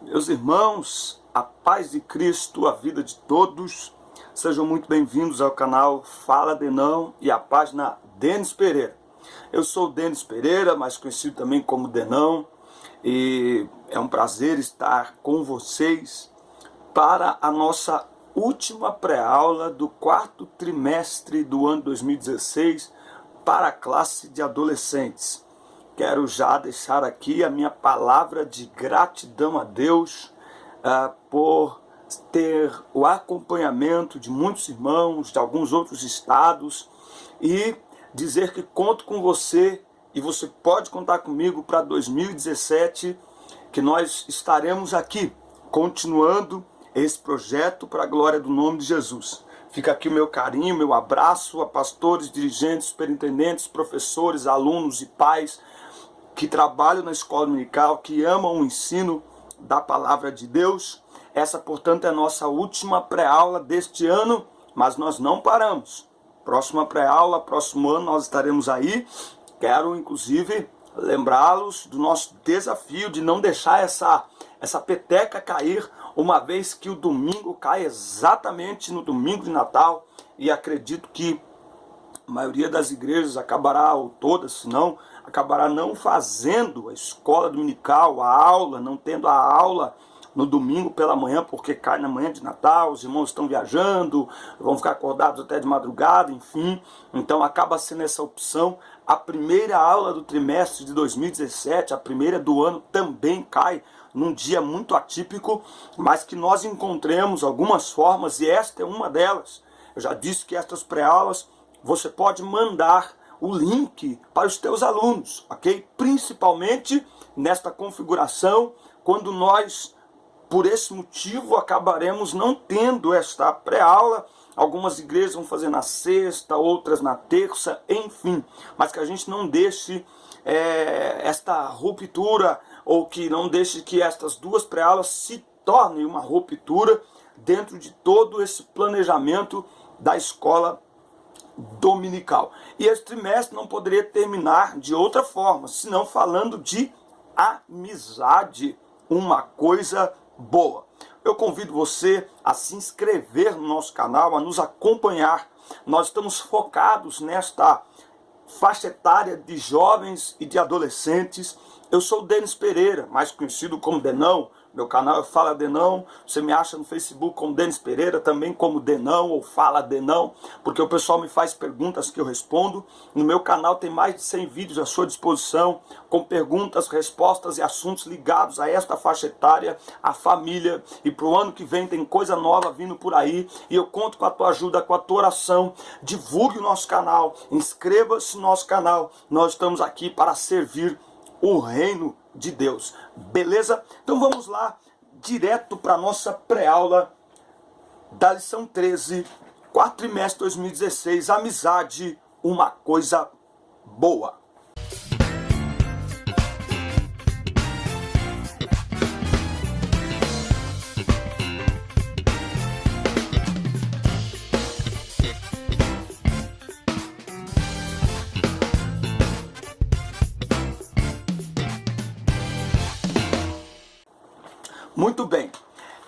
Meus irmãos, a paz de Cristo, a vida de todos, sejam muito bem-vindos ao canal Fala Denão e à página Denis Pereira. Eu sou o Denis Pereira, mais conhecido também como Denão, e é um prazer estar com vocês para a nossa última pré-aula do quarto trimestre do ano 2016 para a classe de adolescentes. Quero já deixar aqui a minha palavra de gratidão a Deus por ter o acompanhamento de muitos irmãos de alguns outros estados e dizer que conto com você e você pode contar comigo para 2017, que nós estaremos aqui continuando esse projeto para a glória do nome de Jesus. Fica aqui o meu carinho, meu abraço a pastores, dirigentes, superintendentes, professores, alunos e pais que trabalham na escola dominical, que amam o ensino da palavra de Deus. Essa, portanto, é a nossa última pré-aula deste ano, mas nós não paramos. Próxima pré-aula, próximo ano nós estaremos aí. Quero, inclusive, lembrá-los do nosso desafio de não deixar essa peteca cair, uma vez que o domingo cai exatamente no domingo de Natal, e acredito que a maioria das igrejas acabará, ou todas, se não, acabará não fazendo a escola dominical, a aula, não tendo a aula no domingo pela manhã, porque cai na manhã de Natal, os irmãos estão viajando, vão ficar acordados até de madrugada, enfim. Então acaba sendo essa opção. A primeira aula do trimestre de 2017, a primeira do ano, também cai num dia muito atípico, mas que nós encontremos algumas formas, e esta é uma delas. Eu já disse que estas pré-aulas você pode mandar o link para os teus alunos, ok? Principalmente nesta configuração, quando nós, por esse motivo, acabaremos não tendo esta pré-aula. Algumas igrejas vão fazer na sexta, outras na terça, enfim. Mas que a gente não deixe esta ruptura, ou que não deixe que estas duas pré-aulas se tornem uma ruptura dentro de todo esse planejamento da escola dominical. E esse trimestre não poderia terminar de outra forma, senão falando de amizade, uma coisa boa. Eu convido você a se inscrever no nosso canal, a nos acompanhar. Nós estamos focados nesta faixa etária de jovens e de adolescentes. Eu sou o Denis Pereira, mais conhecido como Denão. Meu canal é Fala Denão. Você me acha no Facebook como Denis Pereira, também como Denão ou Fala Denão, porque o pessoal me faz perguntas que eu respondo. No meu canal tem mais de 100 vídeos à sua disposição, com perguntas, respostas e assuntos ligados a esta faixa etária, a família. E para o ano que vem tem coisa nova vindo por aí. E eu conto com a tua ajuda, com a tua oração. Divulgue o nosso canal, inscreva-se no nosso canal. Nós estamos aqui para servir o reino de Deus, beleza? Então vamos lá, direto para a nossa pré-aula da lição 13, quarto trimestre 2016, amizade, uma coisa boa. Muito bem,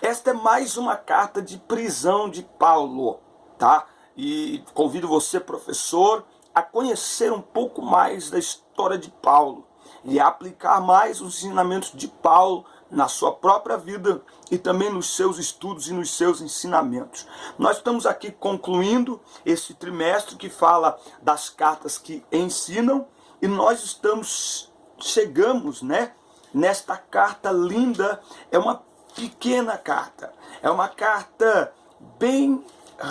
esta é mais uma carta de prisão de Paulo, tá? E convido você, professor, a conhecer um pouco mais da história de Paulo e a aplicar mais os ensinamentos de Paulo na sua própria vida e também nos seus estudos e nos seus ensinamentos. Nós estamos aqui concluindo esse trimestre que fala das cartas que ensinam, e nós chegamos, né, nesta carta linda. É uma pequena carta, é uma carta bem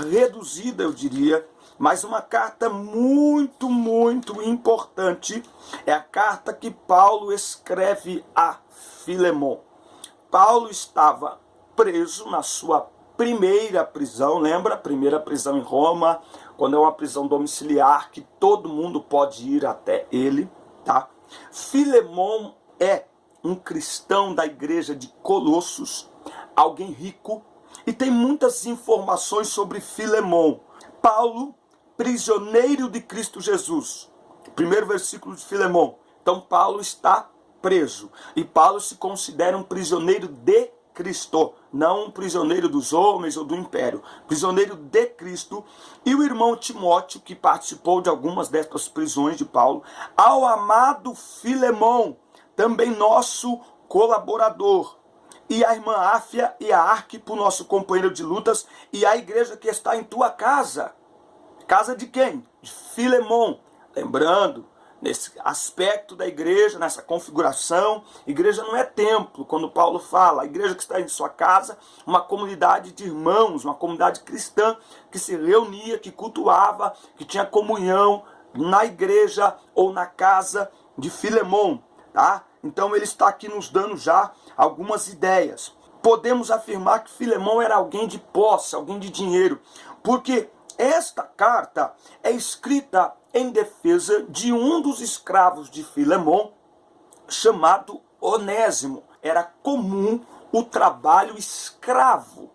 reduzida, eu diria, mas uma carta muito, muito importante. É a carta que Paulo escreve a Filemon. Paulo estava preso na sua primeira prisão, lembra? Primeira prisão em Roma, quando é uma prisão domiciliar que todo mundo pode ir até ele, tá? Filemon é um cristão da igreja de Colossos, alguém rico, e tem muitas informações sobre Filemon. Paulo, prisioneiro de Cristo Jesus. Primeiro versículo de Filemon. Então Paulo está preso. E Paulo se considera um prisioneiro de Cristo, não um prisioneiro dos homens ou do império, prisioneiro de Cristo, e o irmão Timóteo, que participou de algumas destas prisões de Paulo, ao amado Filemão, também nosso colaborador, e a irmã Áfia e a Arquipo, nosso companheiro de lutas, e a igreja que está em tua casa. Casa de quem? De Filemão. Lembrando, nesse aspecto da igreja, nessa configuração, igreja não é templo, quando Paulo fala, a igreja que está em sua casa, uma comunidade de irmãos, uma comunidade cristã que se reunia, que cultuava, que tinha comunhão na igreja ou na casa de Filemão, tá? Então ele está aqui nos dando já algumas ideias. Podemos afirmar que Filemão era alguém de posse, alguém de dinheiro, porque esta carta é escrita em defesa de um dos escravos de Filemão, chamado Onésimo. Era comum o trabalho escravo.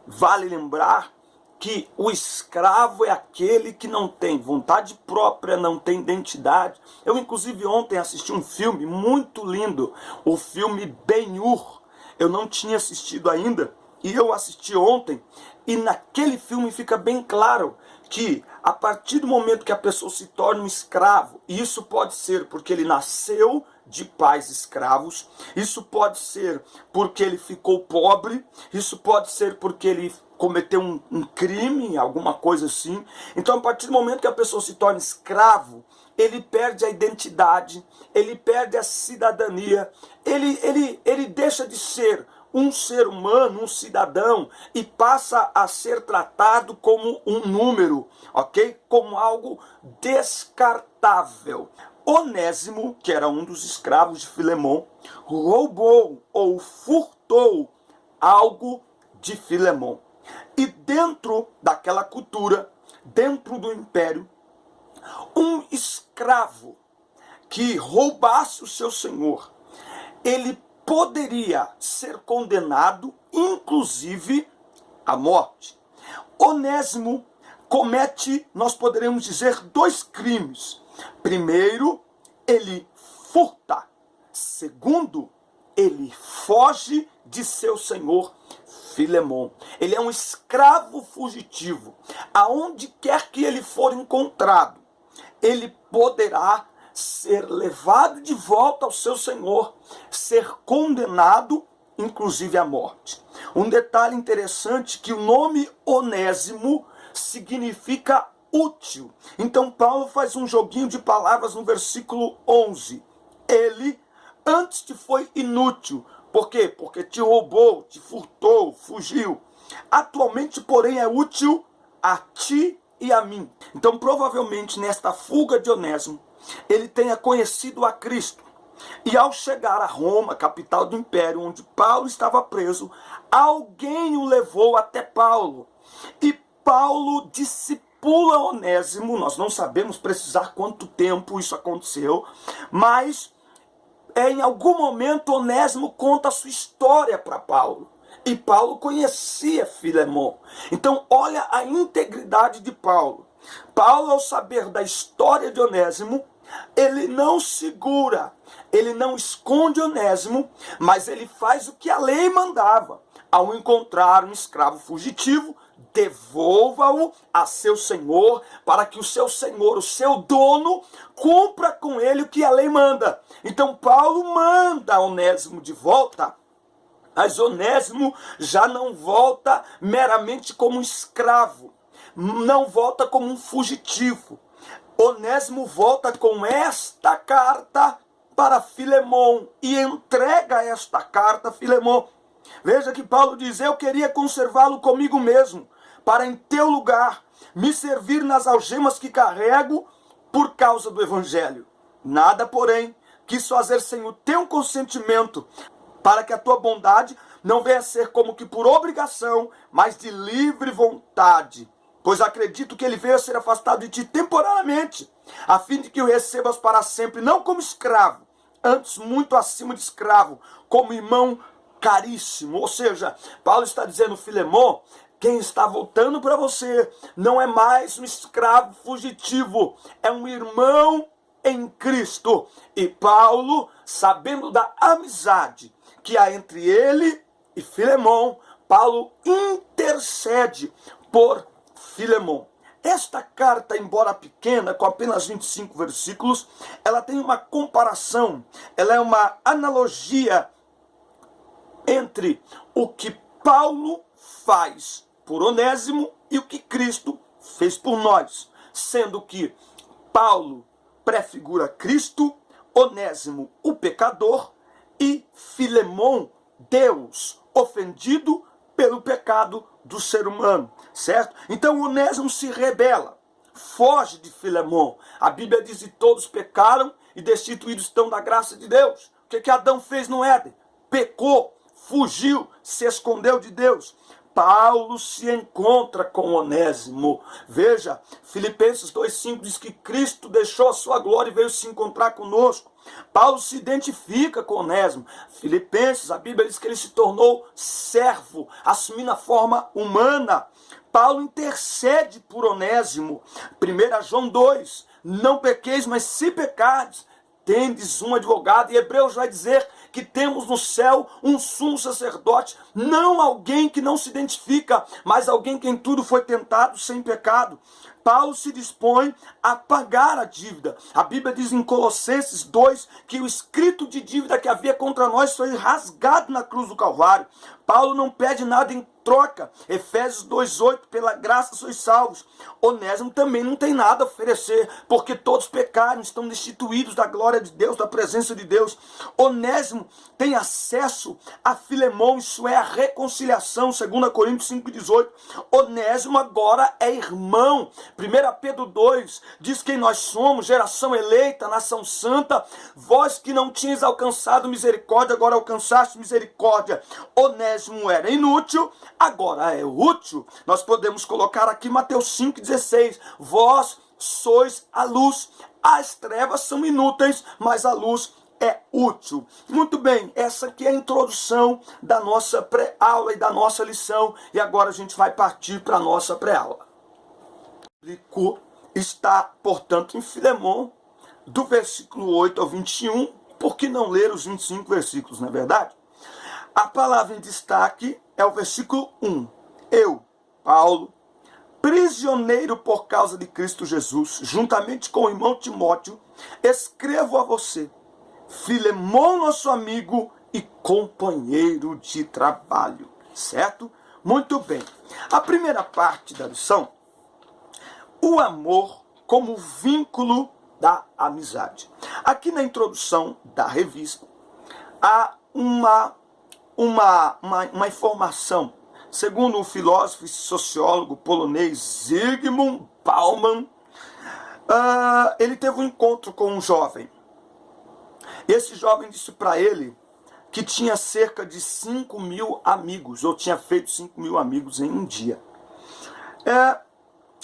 Vale lembrar que o escravo é aquele que não tem vontade própria, não tem identidade. Eu, inclusive, ontem assisti um filme muito lindo, o filme Ben-Hur. Eu não tinha assistido ainda, e eu assisti ontem, e naquele filme fica bem claro que a partir do momento que a pessoa se torna um escravo, e isso pode ser porque ele nasceu de pais escravos, isso pode ser porque ele ficou pobre, isso pode ser porque ele cometeu um crime, alguma coisa assim. Então, a partir do momento que a pessoa se torna escravo, ele perde a identidade, ele perde a cidadania, ele deixa de ser um ser humano, um cidadão, e passa a ser tratado como um número, ok? Como algo descartável. Onésimo, que era um dos escravos de Filemão, roubou ou furtou algo de Filemão. E dentro daquela cultura, dentro do império, um escravo que roubasse o seu senhor, ele poderia ser condenado, inclusive, à morte. Onésimo comete, nós poderemos dizer, 2 crimes. Primeiro, ele furta. Segundo, ele foge de seu senhor Filemão. Ele é um escravo fugitivo. Aonde quer que ele for encontrado, ele poderá ser levado de volta ao seu senhor, ser condenado, inclusive à morte. Um detalhe interessante, que o nome Onésimo significa útil. Então Paulo faz um joguinho de palavras no versículo 11. Ele antes te foi inútil. Por quê? Porque te roubou, te furtou, fugiu. Atualmente, porém, é útil a ti e a mim. Então, provavelmente, nesta fuga de Onésimo, ele tenha conhecido a Cristo. E ao chegar a Roma, capital do império, onde Paulo estava preso, alguém o levou até Paulo. E Paulo discipula Onésimo. Nós não sabemos precisar quanto tempo isso aconteceu, mas em algum momento Onésimo conta a sua história para Paulo. E Paulo conhecia Filemão. Então olha a integridade de Paulo. Paulo, ao saber da história de Onésimo, ele não segura, ele não esconde Onésimo, mas ele faz o que a lei mandava. Ao encontrar um escravo fugitivo, devolva-o a seu senhor, para que o seu senhor, o seu dono, cumpra com ele o que a lei manda. Então Paulo manda Onésimo de volta, mas Onésimo já não volta meramente como um escravo, não volta como um fugitivo. Onésimo volta com esta carta para Filemão e entrega esta carta a Filemão. Veja que Paulo diz: eu queria conservá-lo comigo mesmo, para em teu lugar me servir nas algemas que carrego por causa do evangelho. Nada, porém, quis fazer sem o teu consentimento, para que a tua bondade não venha a ser como que por obrigação, mas de livre vontade. Pois acredito que ele veio a ser afastado de ti temporariamente, a fim de que o recebas para sempre, não como escravo, antes muito acima de escravo, como irmão caríssimo. Ou seja, Paulo está dizendo: Filemão, quem está voltando para você não é mais um escravo fugitivo, é um irmão em Cristo. E Paulo, sabendo da amizade que há entre ele e Filemão, Paulo intercede por Filemão. Esta carta, embora pequena, com apenas 25 versículos, ela tem uma comparação, ela é uma analogia entre o que Paulo faz por Onésimo e o que Cristo fez por nós, sendo que Paulo prefigura Cristo, Onésimo o pecador e Filemão, Deus ofendido pelo pecado do ser humano, certo? Então Onésimo se rebela, foge de Filemão. A Bíblia diz que todos pecaram e destituídos estão da graça de Deus. O que Adão fez no Éden? Pecou, fugiu, se escondeu de Deus. Paulo se encontra com Onésimo. Veja, Filipenses 2,5 diz que Cristo deixou a sua glória e veio se encontrar conosco. Paulo se identifica com Onésimo. Filipenses, a Bíblia diz que ele se tornou servo, assumindo a forma humana. Paulo intercede por Onésimo. 1 João 2, não pequeis, mas se pecardes, tendes um advogado. E Hebreus vai dizer que temos no céu um sumo sacerdote, não alguém que não se identifica, mas alguém que em tudo foi tentado sem pecado. Paulo se dispõe a pagar a dívida. A Bíblia diz em Colossenses 2 que o escrito de dívida que havia contra nós foi rasgado na cruz do Calvário. Paulo não pede nada em troca. Efésios 2,8, pela graça sois salvos. Onésimo também não tem nada a oferecer, porque todos pecaram, estão destituídos da glória de Deus, da presença de Deus. Onésimo tem acesso a Filemão, isso é a reconciliação, 2 Coríntios 5,18. Onésimo agora é irmão. 1 Pedro 2 diz quem nós somos, geração eleita, nação santa, vós que não tinhas alcançado misericórdia, agora alcançaste misericórdia. Onésimo era inútil, agora é útil. Nós podemos colocar aqui Mateus 5,16, vós sois a luz, as trevas são inúteis, mas a luz é útil. Muito bem, essa aqui é a introdução da nossa pré-aula e da nossa lição, e agora a gente vai partir para a nossa pré-aula. O bíblico está, portanto, em Filemão, do versículo 8 ao 21, por que não ler os 25 versículos, não é verdade? A palavra em destaque é o versículo 1. Eu, Paulo, prisioneiro por causa de Cristo Jesus, juntamente com o irmão Timóteo, escrevo a você, Filemão, nosso amigo e companheiro de trabalho, certo? Muito bem. A primeira parte da lição, o amor como vínculo da amizade. Aqui na introdução da revista, há uma informação. Segundo o filósofo e sociólogo polonês Zygmunt Bauman, ele teve um encontro com um jovem. Esse jovem disse para ele que tinha cerca de 5.000 amigos, ou tinha feito 5.000 amigos em um dia.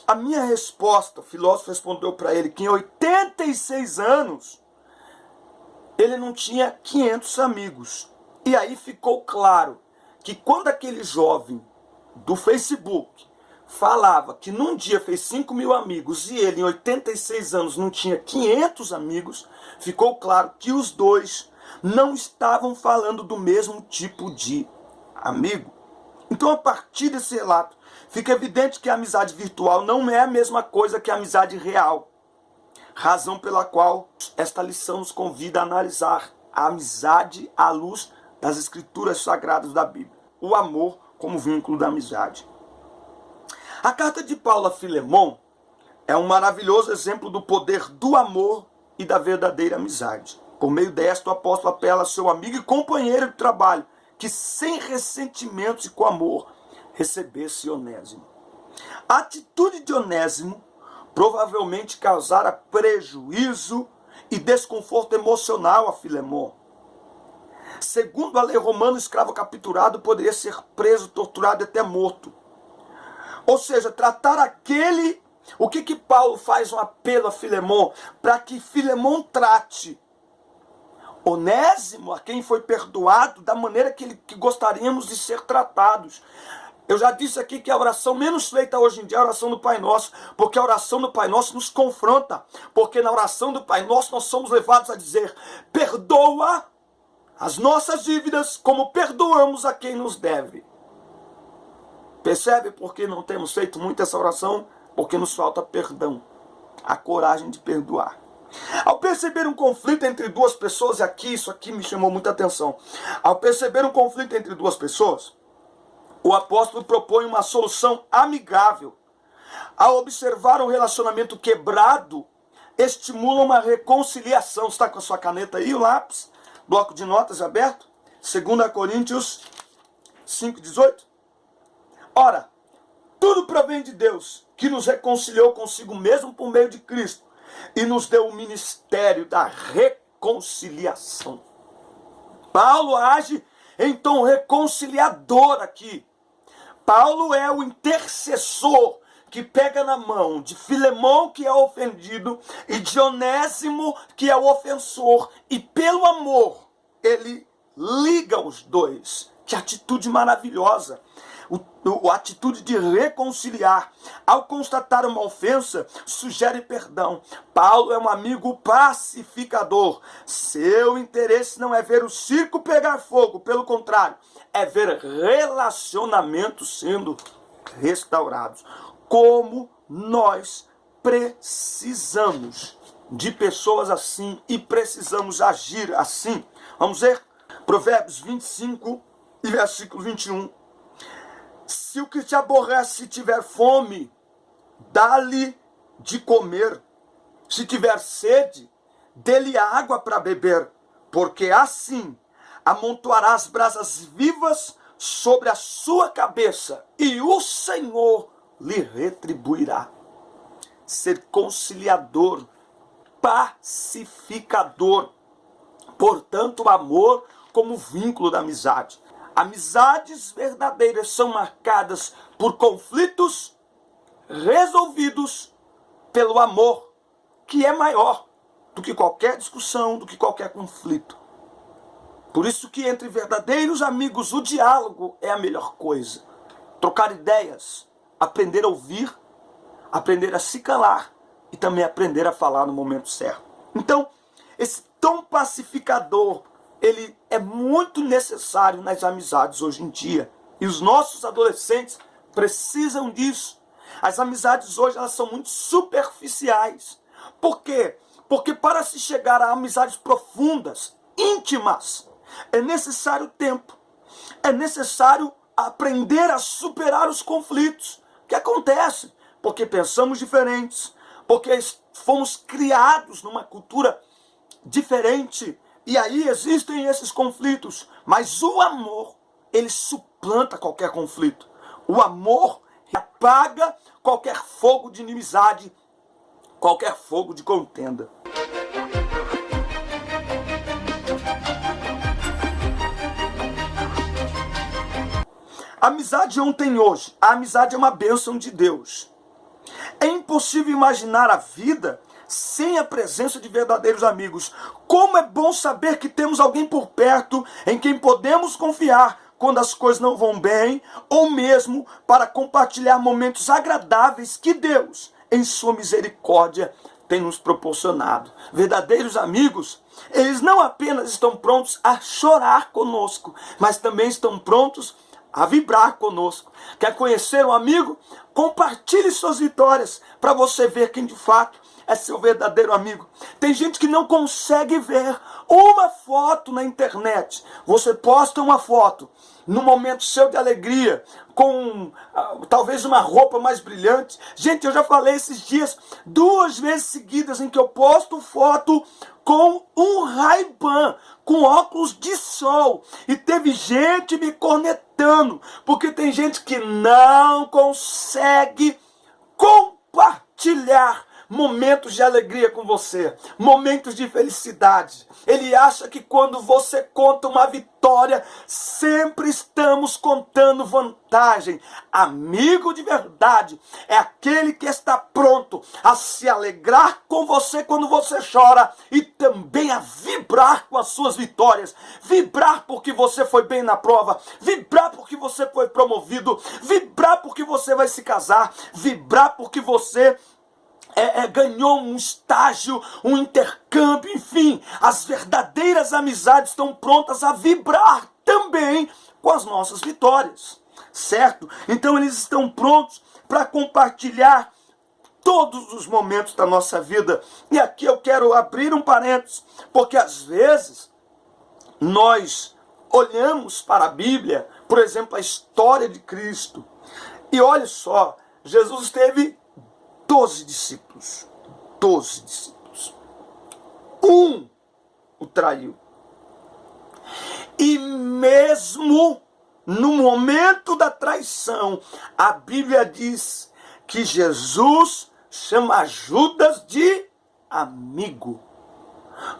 A minha resposta, o filósofo respondeu para ele que em 86 anos ele não tinha 500 amigos. E aí ficou claro que quando aquele jovem do Facebook falava que num dia fez 5.000 amigos e ele em 86 anos não tinha 500 amigos, ficou claro que os dois não estavam falando do mesmo tipo de amigo. Então, a partir desse relato, fica evidente que a amizade virtual não é a mesma coisa que a amizade real. Razão pela qual esta lição nos convida a analisar a amizade à luz das escrituras sagradas da Bíblia. O amor como vínculo da amizade. A carta de Paulo a Filemão é um maravilhoso exemplo do poder do amor e da verdadeira amizade. Por meio desta, o apóstolo apela a seu amigo e companheiro de trabalho, que sem ressentimentos e com amor recebesse Onésimo. A atitude de Onésimo provavelmente causara prejuízo e desconforto emocional a Filemão. Segundo a lei romana, o escravo capturado poderia ser preso, torturado e até morto. Ou seja, tratar aquele... O que Paulo faz um apelo a Filemão? Para que Filemão trate Onésimo, a quem foi perdoado, da maneira que gostaríamos de ser tratados. Eu já disse aqui que a oração menos feita hoje em dia é a oração do Pai Nosso, porque a oração do Pai Nosso nos confronta, porque na oração do Pai Nosso nós somos levados a dizer, perdoa as nossas dívidas como perdoamos a quem nos deve. Percebe por que não temos feito muito essa oração? Porque nos falta perdão, a coragem de perdoar. Ao perceber um conflito entre duas pessoas, e isso aqui me chamou muita atenção. Ao perceber um conflito entre duas pessoas, o apóstolo propõe uma solução amigável. Ao observar um relacionamento quebrado, estimula uma reconciliação. Está com a sua caneta aí, o lápis? Bloco de notas aberto? 2 Coríntios 5,18. Ora, tudo provém de Deus, que nos reconciliou consigo mesmo por meio de Cristo e nos deu o ministério da reconciliação. Paulo age em tom reconciliador aqui. Paulo é o intercessor que pega na mão de Filemão, que é ofendido, e de Onésimo, que é o ofensor, e pelo amor ele liga os dois. Que atitude maravilhosa! A atitude de reconciliar. Ao constatar uma ofensa, sugere perdão. Paulo é um amigo pacificador. Seu interesse não é ver o circo pegar fogo, pelo contrário, é ver relacionamentos sendo restaurados. Como nós precisamos de pessoas assim e precisamos agir assim. Vamos ver? Provérbios 25 e versículo 21. Se o que te aborrece tiver fome, dá-lhe de comer. Se tiver sede, dê-lhe água para beber, porque assim amontoarás brasas vivas sobre a sua cabeça, e o Senhor lhe retribuirá. Ser conciliador, pacificador. Portanto, o amor como vínculo da amizade. Amizades verdadeiras são marcadas por conflitos resolvidos pelo amor, que é maior do que qualquer discussão, do que qualquer conflito. Por isso que entre verdadeiros amigos o diálogo é a melhor coisa. Trocar ideias, aprender a ouvir, aprender a se calar e também aprender a falar no momento certo. Então, esse tom pacificador, ele é muito necessário nas amizades hoje em dia. E os nossos adolescentes precisam disso. As amizades hoje, elas são muito superficiais. Por quê? Porque para se chegar a amizades profundas, íntimas, é necessário tempo. É necessário aprender a superar os conflitos que acontecem. Porque pensamos diferentes. Porque fomos criados numa cultura diferente. E aí existem esses conflitos, mas o amor, ele suplanta qualquer conflito. O amor apaga qualquer fogo de inimizade, qualquer fogo de contenda. A amizade ontem e hoje, a amizade é uma bênção de Deus. É impossível imaginar a vida sem a presença de verdadeiros amigos. Como é bom saber que temos alguém por perto em quem podemos confiar quando as coisas não vão bem, ou mesmo para compartilhar momentos agradáveis que Deus, em sua misericórdia, tem nos proporcionado. Verdadeiros amigos, eles não apenas estão prontos a chorar conosco, mas também estão prontos a vibrar conosco. Quer conhecer um amigo? Compartilhe suas vitórias para você ver quem de fato é seu verdadeiro amigo. Tem gente que não consegue ver uma foto na internet. Você posta uma foto no momento seu de alegria, com talvez uma roupa mais brilhante. Gente, eu já falei esses dias, 2 vezes seguidas em que eu posto foto com um Ray-Ban, com óculos de sol. E teve gente me cornetando, porque tem gente que não consegue compartilhar momentos de alegria com você, momentos de felicidade. Ele acha que quando você conta uma vitória, sempre estamos contando vantagem. Amigo de verdade é aquele que está pronto a se alegrar com você quando você chora e também a vibrar com as suas vitórias. Vibrar porque você foi bem na prova, vibrar porque você foi promovido, vibrar porque você vai se casar, vibrar porque você ganhou um estágio, um intercâmbio, enfim, as verdadeiras amizades estão prontas a vibrar também com as nossas vitórias, certo? Então eles estão prontos para compartilhar todos os momentos da nossa vida. E aqui eu quero abrir um parênteses, porque às vezes nós olhamos para a Bíblia, por exemplo, a história de Cristo, e olha só, Jesus teve 12 discípulos. 12 discípulos. Um o traiu. E mesmo no momento da traição, a Bíblia diz que Jesus chama Judas de amigo.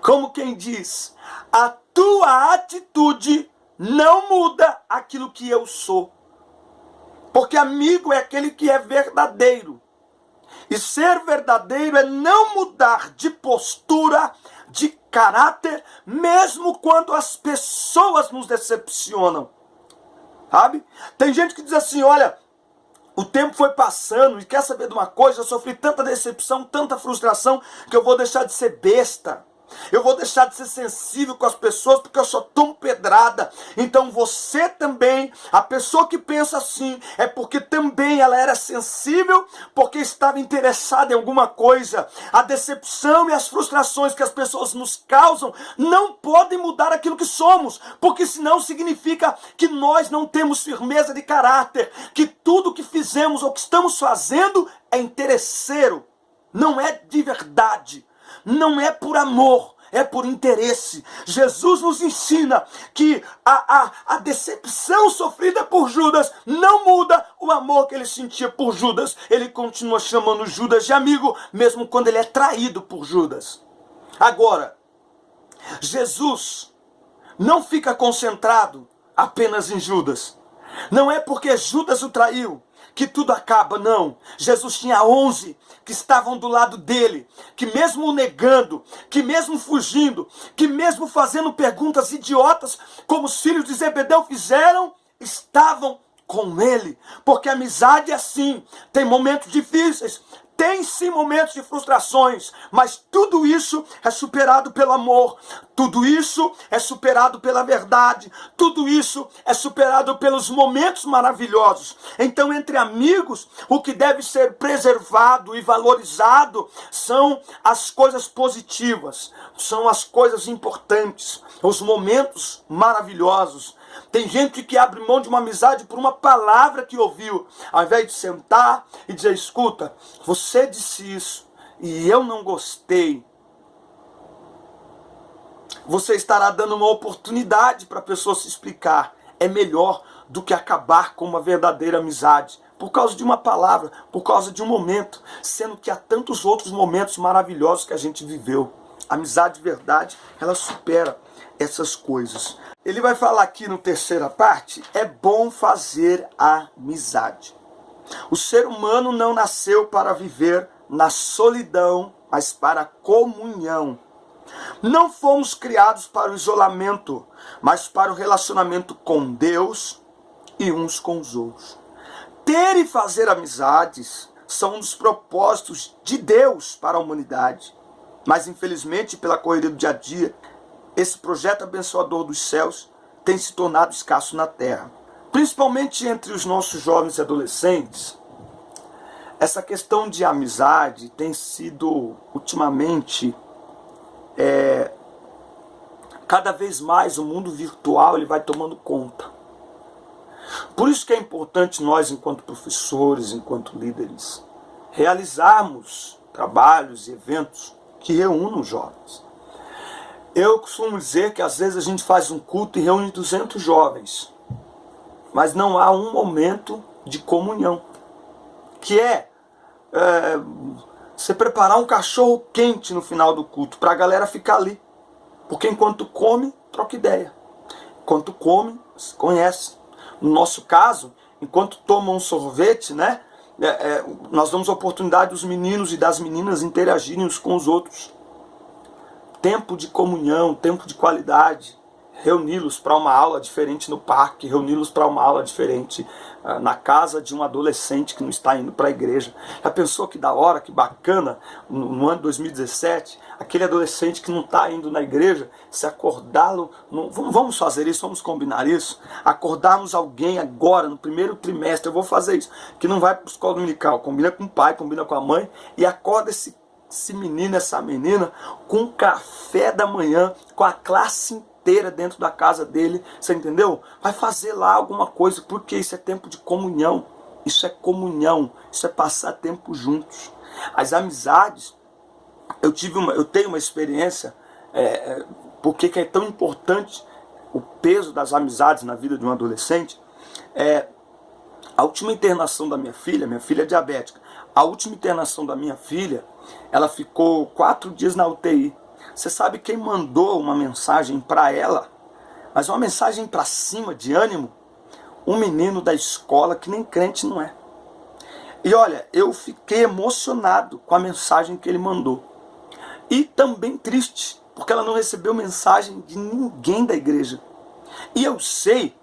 Como quem diz, a tua atitude não muda aquilo que eu sou. Porque amigo é aquele que é verdadeiro. E ser verdadeiro é não mudar de postura, de caráter, mesmo quando as pessoas nos decepcionam. Sabe? Tem gente que diz assim, olha, o tempo foi passando e quer saber de uma coisa, eu sofri tanta decepção, tanta frustração, que eu vou deixar de ser besta. Eu vou deixar de ser sensível com as pessoas porque eu só tomo pedrada. Então você também, a pessoa que pensa assim, é porque também ela era sensível, porque estava interessada em alguma coisa. A decepção e as frustrações que as pessoas nos causam não podem mudar aquilo que somos, porque senão significa que nós não temos firmeza de caráter, que tudo que fizemos ou que estamos fazendo é interesseiro, não é de verdade. Não é por amor, é por interesse. Jesus nos ensina que a decepção sofrida por Judas não muda o amor que ele sentia por Judas. Ele continua chamando Judas de amigo, mesmo quando ele é traído por Judas. Agora, Jesus não fica concentrado apenas em Judas. Não é porque Judas o traiu que tudo acaba, não. Jesus tinha 11 que estavam do lado dele, que mesmo o negando, que mesmo fugindo, que mesmo fazendo perguntas idiotas, como os filhos de Zebedeu fizeram, estavam com ele. Porque a amizade é assim, tem momentos difíceis, tem sim momentos de frustrações, mas tudo isso é superado pelo amor, tudo isso é superado pela verdade, tudo isso é superado pelos momentos maravilhosos. Então, entre amigos, o que deve ser preservado e valorizado são as coisas positivas, são as coisas importantes, os momentos maravilhosos. Tem gente que abre mão de uma amizade por uma palavra que ouviu, ao invés de sentar e dizer, escuta, você disse isso e eu não gostei. Você estará dando uma oportunidade para a pessoa se explicar. É melhor do que acabar com uma verdadeira amizade, por causa de uma palavra, por causa de um momento, sendo que há tantos outros momentos maravilhosos que a gente viveu. A amizade de verdade, ela supera essas coisas. Ele vai falar aqui no terceira parte, é bom fazer amizade. O ser humano não nasceu para viver na solidão, mas para a comunhão. Não fomos criados para o isolamento, mas para o relacionamento com Deus e uns com os outros. Ter e fazer amizades são um dos propósitos de Deus para a humanidade. Mas infelizmente, pela correria do dia a dia, esse projeto abençoador dos céus tem se tornado escasso na terra. Principalmente entre os nossos jovens e adolescentes, essa questão de amizade tem sido, ultimamente, cada vez mais o mundo virtual ele vai tomando conta. Por isso que é importante nós, enquanto professores, enquanto líderes, realizarmos trabalhos e eventos que reúnam os jovens. Eu costumo dizer que às vezes a gente faz um culto e reúne 200 jovens, mas não há um momento de comunhão, que é você preparar um cachorro quente no final do culto, para a galera ficar ali, porque enquanto come, troca ideia, enquanto come, se conhece. No nosso caso, enquanto toma um sorvete, né, nós damos a oportunidade dos meninos e das meninas interagirem uns com os outros. Tempo de comunhão, tempo de qualidade, reuni-los para uma aula diferente no parque, reuni-los para uma aula diferente na casa de um adolescente que não está indo para a igreja. Já pensou que da hora, que bacana, no ano de 2017, aquele adolescente que não está indo na igreja, se acordá-lo, vamos fazer isso, vamos combinar isso, acordarmos alguém agora, no primeiro trimestre, eu vou fazer isso, que não vai para a escola dominical, combina com o pai, combina com a mãe, e acorda esse menino, essa menina, com café da manhã, com a classe inteira dentro da casa dele, você entendeu? Vai fazer lá alguma coisa, porque isso é tempo de comunhão, isso é comunhão, isso é passar tempo juntos. As amizades, eu tenho uma experiência, porque que é tão importante o peso das amizades na vida de um adolescente. A última internação da minha filha é diabética, a última internação da minha filha, ela ficou 4 dias na UTI. Você sabe quem mandou uma mensagem para ela? Mas uma mensagem para cima, de ânimo? Um menino da escola que nem crente não é. E olha, eu fiquei emocionado com a mensagem que ele mandou. E também triste, porque ela não recebeu mensagem de ninguém da igreja. E eu sei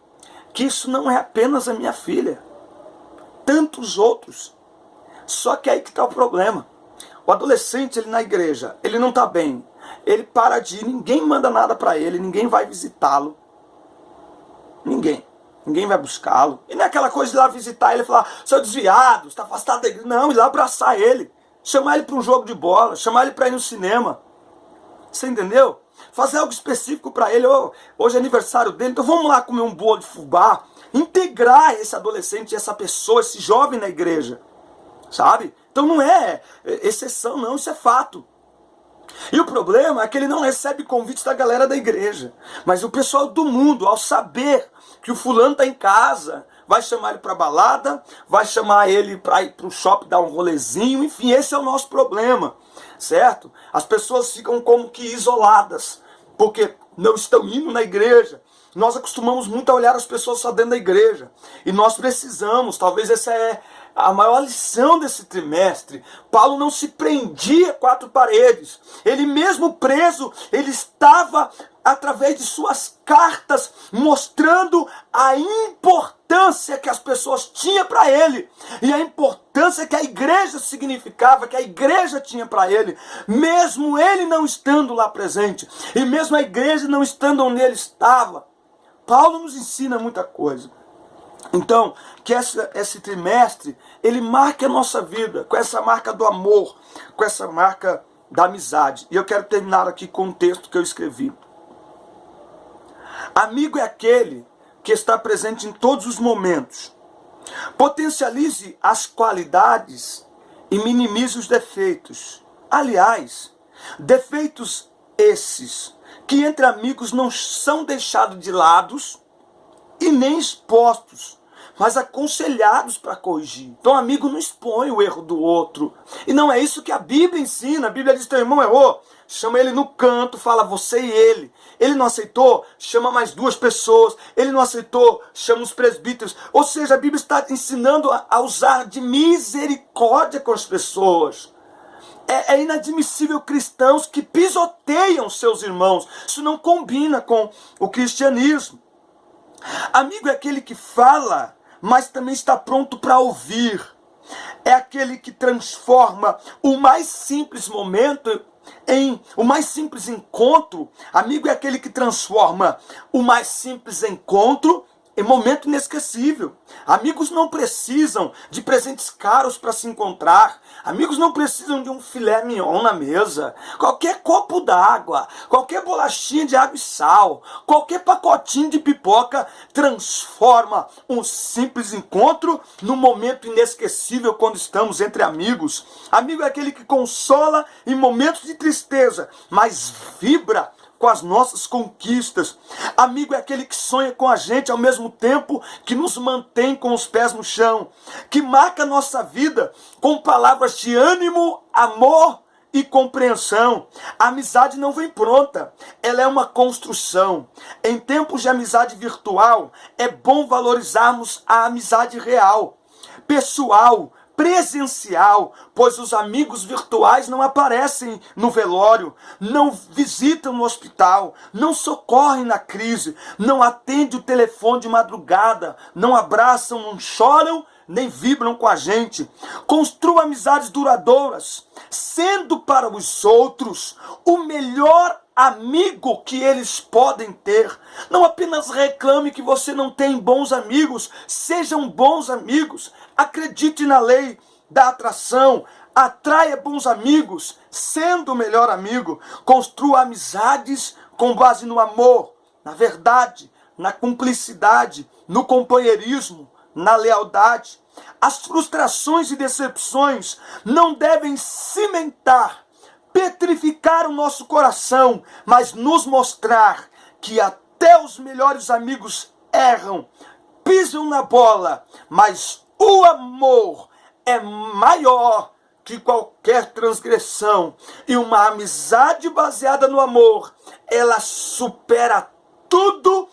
que isso não é apenas a minha filha. Tantos outros. Só que aí que está o problema. O adolescente, ele na igreja, ele não está bem. Ele para de ir, ninguém manda nada para ele, ninguém vai visitá-lo. Ninguém vai buscá-lo. E não é aquela coisa de ir lá visitar ele e falar, seu desviado, está afastado da igreja. Não, ir lá abraçar ele. Chamar ele para um jogo de bola, chamar ele para ir no cinema. Você entendeu? Fazer algo específico para ele. Hoje é aniversário dele, então vamos lá comer um bolo de fubá. Integrar esse adolescente, essa pessoa, esse jovem na igreja. Sabe? Então não é exceção não, isso é fato. E o problema é que ele não recebe convites da galera da igreja. Mas o pessoal do mundo, ao saber que o fulano está em casa, vai chamar ele para balada, vai chamar ele para ir para o shopping dar um rolezinho, enfim, esse é o nosso problema, certo? As pessoas ficam como que isoladas, porque não estão indo na igreja. Nós acostumamos muito a olhar as pessoas só dentro da igreja. E nós precisamos, talvez essa é a maior lição desse trimestre. Paulo não se prendia a 4 paredes. Ele mesmo preso, ele estava, através de suas cartas, mostrando a importância que as pessoas tinham para ele. E a importância que a igreja significava, que a igreja tinha para ele. Mesmo ele não estando lá presente. E mesmo a igreja não estando onde ele estava. Paulo nos ensina muita coisa. Então, que esse trimestre, ele marque a nossa vida, com essa marca do amor, com essa marca da amizade. E eu quero terminar aqui com um texto que eu escrevi. Amigo é aquele que está presente em todos os momentos. Potencialize as qualidades e minimize os defeitos. Aliás, defeitos esses que entre amigos não são deixados de lado e nem expostos, mas aconselhados para corrigir. Então, amigo não expõe o erro do outro. E não é isso que a Bíblia ensina. A Bíblia diz, teu irmão errou, chama ele no canto, fala você e ele. Ele não aceitou, chama mais 2 pessoas. Ele não aceitou, chama os presbíteros. Ou seja, a Bíblia está ensinando a usar de misericórdia com as pessoas. É inadmissível cristãos que pisoteiam seus irmãos. Isso não combina com o cristianismo. Amigo é aquele que fala, mas também está pronto para ouvir. É aquele que transforma o mais simples momento em o mais simples encontro. Amigo é aquele que transforma o mais simples encontro em momento inesquecível. Amigos não precisam de presentes caros para se encontrar. Amigos não precisam de um filé mignon na mesa. Qualquer copo d'água, qualquer bolachinha de água e sal, qualquer pacotinho de pipoca transforma um simples encontro num momento inesquecível quando estamos entre amigos. Amigo é aquele que consola em momentos de tristeza, mas vibra com as nossas conquistas. Amigo é aquele que sonha com a gente ao mesmo tempo que nos mantém com os pés no chão, que marca a nossa vida com palavras de ânimo, amor e compreensão. A amizade não vem pronta, ela é uma construção. Em tempos de amizade virtual, é bom valorizarmos a amizade real, pessoal, presencial, pois os amigos virtuais não aparecem no velório, não visitam no hospital, não socorrem na crise, não atendem o telefone de madrugada, não abraçam, não choram, nem vibram com a gente. Construa amizades duradouras, sendo para os outros o melhor amigo que eles podem ter. Não apenas reclame que você não tem bons amigos, sejam bons amigos. Acredite na lei da atração, atraia bons amigos, sendo o melhor amigo. Construa amizades com base no amor, na verdade, na cumplicidade, no companheirismo, na lealdade. As frustrações e decepções não devem cimentar, petrificar o nosso coração, mas nos mostrar que até os melhores amigos erram, pisam na bola, mas o amor é maior que qualquer transgressão. E uma amizade baseada no amor, ela supera tudo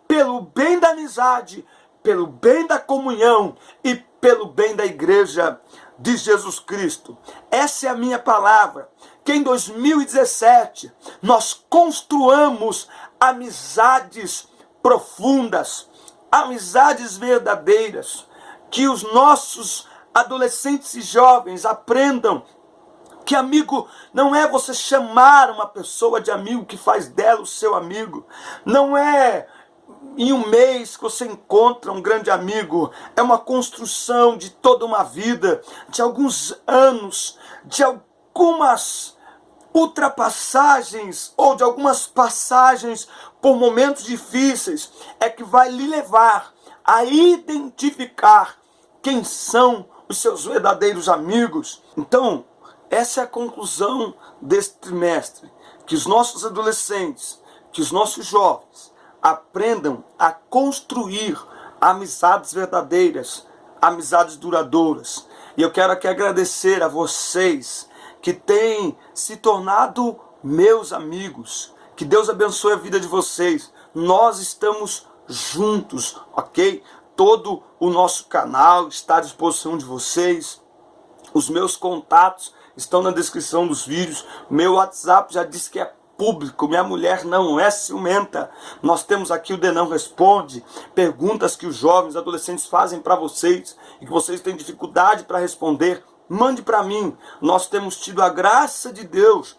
pelo bem da amizade, pelo bem da comunhão e pelo bem da igreja de Jesus Cristo. Essa é a minha palavra. Que em 2017 nós construamos amizades profundas, amizades verdadeiras, que os nossos adolescentes e jovens aprendam que amigo não é você chamar uma pessoa de amigo que faz dela o seu amigo, não é em um mês que você encontra um grande amigo, é uma construção de toda uma vida, de alguns anos, de algumas ultrapassagens ou de algumas passagens por momentos difíceis, é que vai lhe levar a identificar quem são os seus verdadeiros amigos. Então, essa é a conclusão deste trimestre, que os nossos adolescentes, que os nossos jovens aprendam a construir amizades verdadeiras, amizades duradouras. E eu quero aqui agradecer a vocês que têm se tornado meus amigos. Que Deus abençoe a vida de vocês. Nós estamos juntos, ok? Todo o nosso canal está à disposição de vocês. Os meus contatos estão na descrição dos vídeos. Meu WhatsApp já disse que é público, minha mulher não é ciumenta. Nós temos aqui o Denão Responde, perguntas que os jovens, adolescentes fazem para vocês e que vocês têm dificuldade para responder. Mande para mim. Nós temos tido a graça de Deus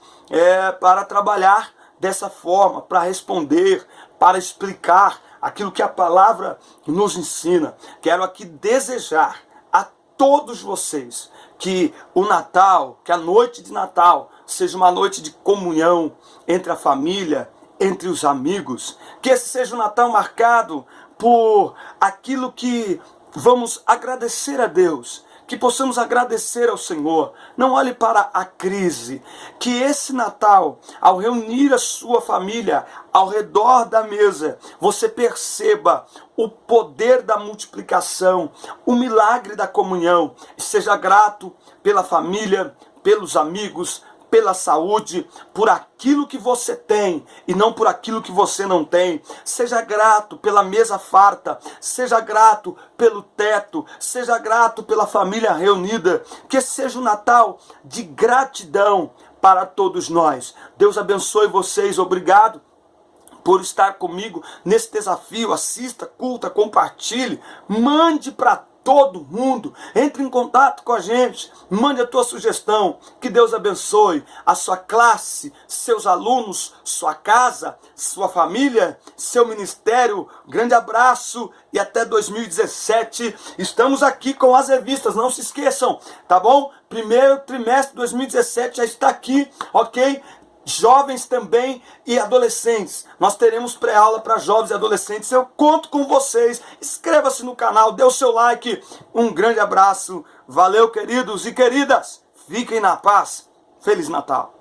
para trabalhar dessa forma, para responder, para explicar aquilo que a palavra nos ensina. Quero aqui desejar a todos vocês que o Natal, que a noite de Natal seja uma noite de comunhão entre a família, entre os amigos. Que esse seja um Natal marcado por aquilo que vamos agradecer a Deus. Que possamos agradecer ao Senhor. Não olhe para a crise. Que esse Natal, ao reunir a sua família ao redor da mesa, você perceba o poder da multiplicação, o milagre da comunhão. E seja grato pela família, pelos amigos, pela saúde, por aquilo que você tem e não por aquilo que você não tem. Seja grato pela mesa farta, seja grato pelo teto, seja grato pela família reunida. Que seja um Natal de gratidão para todos nós. Deus abençoe vocês, obrigado por estar comigo nesse desafio. Assista, curta, compartilhe, mande para todo mundo, entre em contato com a gente, mande a tua sugestão. Que Deus abençoe a sua classe, seus alunos, sua casa, sua família, seu ministério. Grande abraço e até 2017. Estamos aqui com as revistas, não se esqueçam, tá bom? Primeiro trimestre de 2017 já está aqui, ok? Jovens também e adolescentes. Nós teremos pré-aula para jovens e adolescentes. Eu conto com vocês. Inscreva-se no canal, dê o seu like. Um grande abraço. Valeu, queridos e queridas. Fiquem na paz. Feliz Natal.